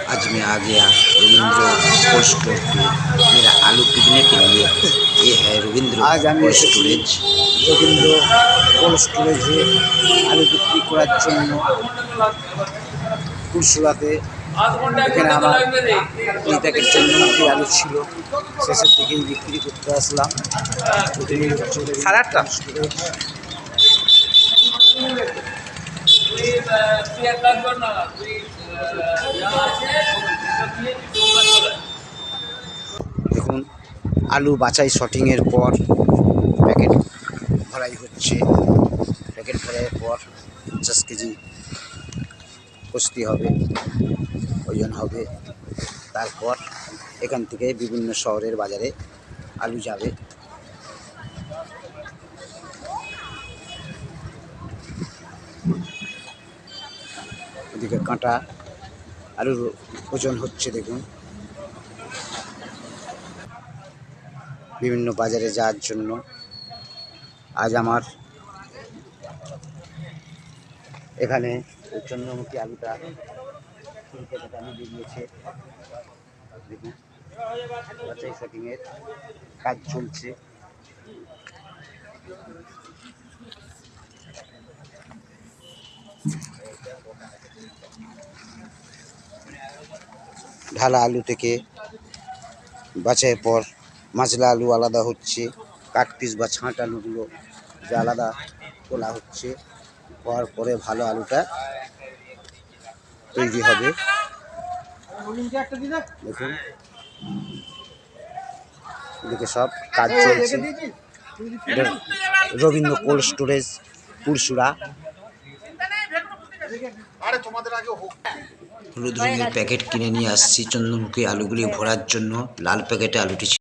आज मैं आ गया रविंद्र कोल्ड स्टोर पे मेरा आलू बिकने के लिए। ये है रविंद्र आज আমি कोल्ड এসেছি स्टोरेज। রবীন্দ্র কোল্ড স্টোরেজে আলু বিক্রি করার জন্য পুরসুরাতে। এখানে আমার এই প্যাকেট চন্দ্রমুখী আলু ছিল, শেষের দিকেই বিক্রি করতে আসলাম। সাড়ে আটটা। স্টোরেজ দেখুন, আলু বাছাই শটিংয়ের পর প্যাকেট ভরাই হচ্ছে। প্যাকেট ভরাইয়ের পর 50 কেজি কষতে হবে, ওজন হবে। তারপর এখান থেকে বিভিন্ন শহরের বাজারে আলু যাবে। এদিকে কাঁটা আলুর ওজন হচ্ছে, দেখুন। বিভিন্ন বাজারে যাওয়ার জন্য আজ আমার এখানে চন্দ্রমুখী আলুটা আলু বেরিয়েছে। দেখুন, বাছাই শটিংয়ের কাজ চলছে। ঢালা আলু থেকে বাছাইয়ের পর মাজলা আলু আলাদা হচ্ছে, কাট পিস বা ছাঁট আলুগুলো যে আলাদা তোলা হচ্ছে। হওয়ার পরে ভালো আলুটা তৈরি হবে। দেখুন, এদিকে সব কাজ চলছে। Rabindra cold storage Pursurah. হলুদ রঙের প্যাকেট কিনে নিয়ে আসছি চন্দ্রমুখী আলুগুলি ভরার জন্য। লাল প্যাকেটে আলুটি